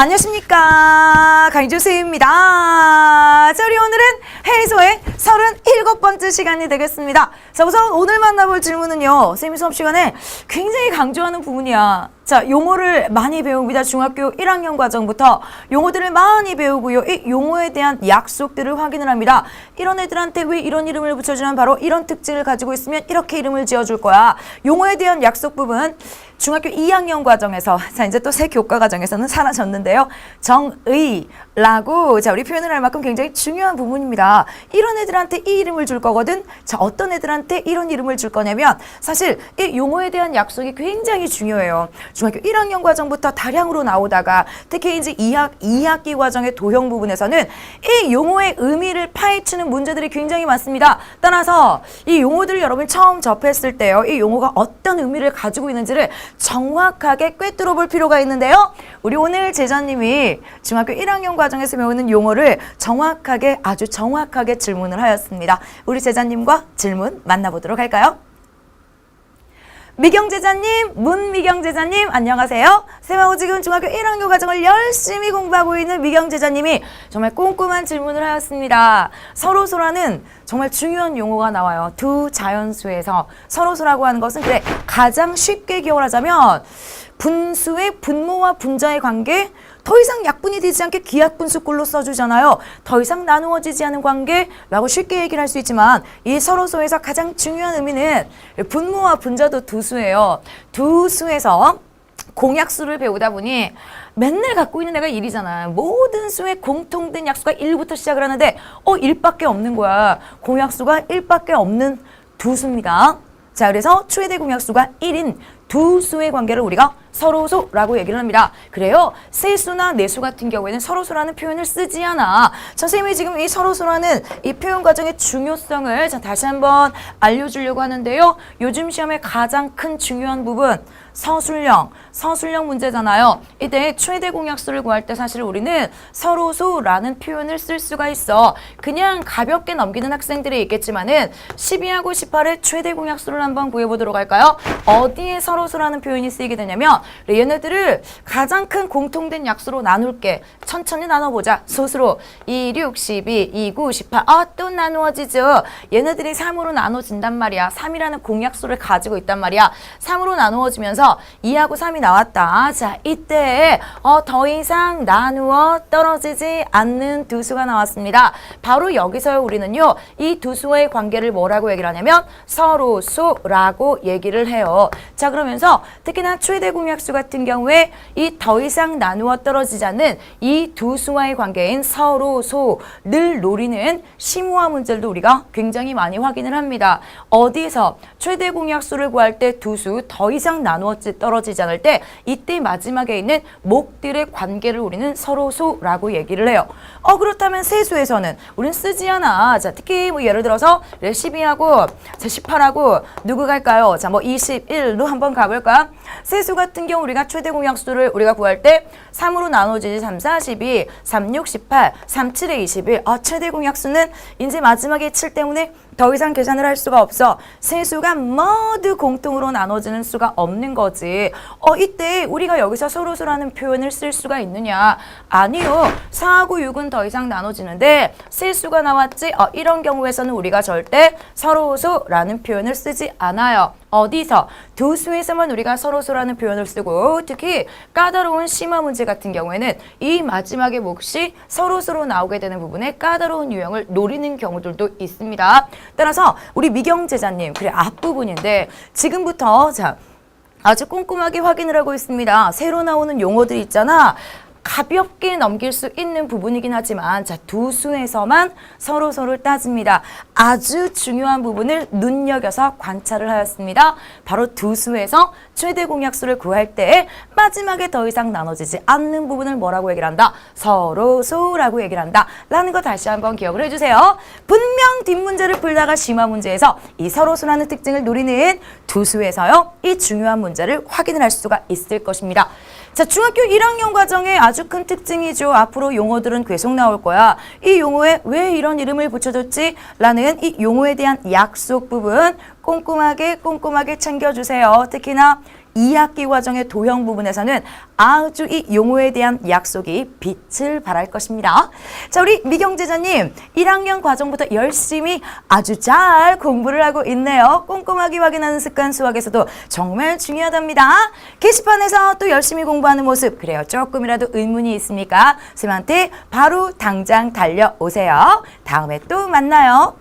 안녕하십니까, 강주수입니다. 자, 우리 오늘은 해소의 37번째 시간이 되겠습니다. 자, 우선 오늘 만나볼 질문은요, 쌤이 수업 시간에 굉장히 강조하는 부분이야. 자, 용어를 많이 배웁니다. 중학교 1학년 과정부터 용어들을 많이 배우고요. 이 용어에 대한 약속들을 확인을 합니다. 이런 애들한테 왜 이런 이름을 붙여주면 바로 이런 특징을 가지고 있으면 이렇게 이름을 지어줄 거야. 용어에 대한 약속 부분 중학교 2학년 과정에서, 자, 이제 또 새 교과 과정에서는 사라졌는데요. 정의라고, 자, 우리 표현을 할 만큼 굉장히 중요한 부분입니다. 이런 애들한테 이 이름을 줄 거거든. 자, 어떤 애들한테 이런 이름을 줄 거냐면 사실 이 용어에 대한 약속이 굉장히 중요해요. 중학교 1학년 과정부터 다량으로 나오다가 특히 이제 2학기 과정의 도형 부분에서는 이 용어의 의미를 파헤치는 문제들이 굉장히 많습니다. 따라서 이 용어들을 여러분이 처음 접했을 때요, 이 용어가 어떤 의미를 가지고 있는지를 정확하게 꿰뚫어 볼 필요가 있는데요. 우리 오늘 제자님이 중학교 1학년 과정에서 배우는 용어를 정확하게, 아주 정확하게 질문을 하였습니다. 우리 제자님과 질문 만나보도록 할까요? 미경 제자님, 문미경 제자님, 안녕하세요. 쌤하고 지금 중학교 1학년 과정을 열심히 공부하고 있는 미경 제자님이 정말 꼼꼼한 질문을 하였습니다. 서로소라는 정말 중요한 용어가 나와요. 두 자연수에서 서로소라고 하는 것은 그래 가장 쉽게 기억을 하자면 분수의 분모와 분자의 관계, 더 이상 약분이 되지 않게 기하분수꼴로 써주잖아요. 더 이상 나누어지지 않은 관계라고 쉽게 얘기를 할 수 있지만 이 서로소에서 가장 중요한 의미는 분모와 분자도 두 수예요. 두 수에서 공약수를 배우다 보니 맨날 갖고 있는 애가 1이잖아. 모든 수의 공통된 약수가 1부터 시작을 하는데 1밖에 없는 거야. 공약수가 1밖에 없는 두 수입니다. 자, 그래서 최대 공약수가 1인 두 수의 관계를 우리가 서로소라고 얘기를 합니다. 그래요. 세수나 내수 같은 경우에는 서로소라는 표현을 쓰지 않아. 선생님이 지금 이 서로소라는 이 표현 과정의 중요성을 다시 한번 알려주려고 하는데요. 요즘 시험의 가장 큰 중요한 부분 서술형 문제잖아요. 이때 최대 공약수를 구할 때 사실 우리는 서로소라는 표현을 쓸 수가 있어. 그냥 가볍게 넘기는 학생들이 있겠지만은 12하고 18의 최대 공약수를 한번 구해보도록 할까요? 어디에 서로소라는 표현이 쓰이게 되냐면 얘네들을 가장 큰 공통된 약수로 나눌게. 천천히 나눠보자. 소수로 2, 6, 12, 2, 9, 18. 또 나누어지죠. 얘네들이 3으로 나눠진단 말이야. 3이라는 공약수를 가지고 있단 말이야. 3으로 나누어지면서 2하고 3이 나왔다. 자, 이때 더 이상 나누어 떨어지지 않는 두 수가 나왔습니다. 바로 여기서 우리는요, 이 두 수의 관계를 뭐라고 얘기를 하냐면 서로소라고 얘기를 해요. 자, 그러면서 특히나 최대 공약수 같은 경우에 이 더 이상 나누어 떨어지지 않는 이 두 수와의 관계인 서로소를 노리는 심오한 문제들도 우리가 굉장히 많이 확인을 합니다. 어디에서 최대 공약수를 구할 때 두 수 더 이상 나누어 떨어지지 않을 때 이때 마지막에 있는 목들의 관계를 우리는 서로소라고 얘기를 해요. 그렇다면 세수에서는 우리는 쓰지 않아. 자, 특히 뭐 예를 들어서 12하고 18하고 누구 갈까요? 자, 뭐 21로 한번 가볼까? 세수 같은 경우 우리가 최대 공약수를 우리가 구할 때 3으로 나눠지지 3, 4, 12, 3, 6, 18, 3, 7에 21. 최대 공약수는 이제 마지막에 7 때문에 더 이상 계산을 할 수가 없어. 세수가 모두 공통으로 나눠지는 수가 없는 거지. 이때 우리가 여기서 서로소라는 표현을 쓸 수가 있느냐? 아니요. 4하고 6은 더 이상 나눠지는데 세수가 나왔지? 이런 경우에서는 우리가 절대 서로소라는 표현을 쓰지 않아요. 어디서? 두 수에서만 우리가 서로소라는 표현을 쓰고 특히 까다로운 심화 문제 같은 경우에는 이 마지막의 몫이 서로소로 나오게 되는 부분에 까다로운 유형을 노리는 경우들도 있습니다. 따라서 우리 미경 제자님, 그래 앞부분인데 지금부터 자 아주 꼼꼼하게 확인을 하고 있습니다. 새로 나오는 용어들 있잖아. 가볍게 넘길 수 있는 부분이긴 하지만 자, 두 수에서만 서로소를 따집니다. 아주 중요한 부분을 눈여겨서 관찰을 하였습니다. 바로 두 수에서 최대 공약수를 구할 때 마지막에 더 이상 나눠지지 않는 부분을 뭐라고 얘기를 한다? 서로소라고 얘기를 한다. 라는 거 다시 한번 기억을 해주세요. 분명 뒷문제를 풀다가 심화 문제에서 이 서로소라는 특징을 노리는 두 수에서요, 이 중요한 문제를 확인을 할 수가 있을 것입니다. 자, 중학교 1학년 과정의 아주 큰 특징이죠. 앞으로 용어들은 계속 나올 거야. 이 용어에 왜 이런 이름을 붙여줬지? 라는 이 용어에 대한 약속 부분 꼼꼼하게 챙겨주세요. 특히나 2학기 과정의 도형 부분에서는 아주 이 용어에 대한 약속이 빛을 발할 것입니다. 자, 우리 미경 제자님 1학년 과정부터 열심히 아주 잘 공부를 하고 있네요. 꼼꼼하게 확인하는 습관 수학에서도 정말 중요하답니다. 게시판에서 또 열심히 공부하는 모습, 그래요. 조금이라도 의문이 있습니까? 쌤한테 바로 당장 달려오세요. 다음에 또 만나요.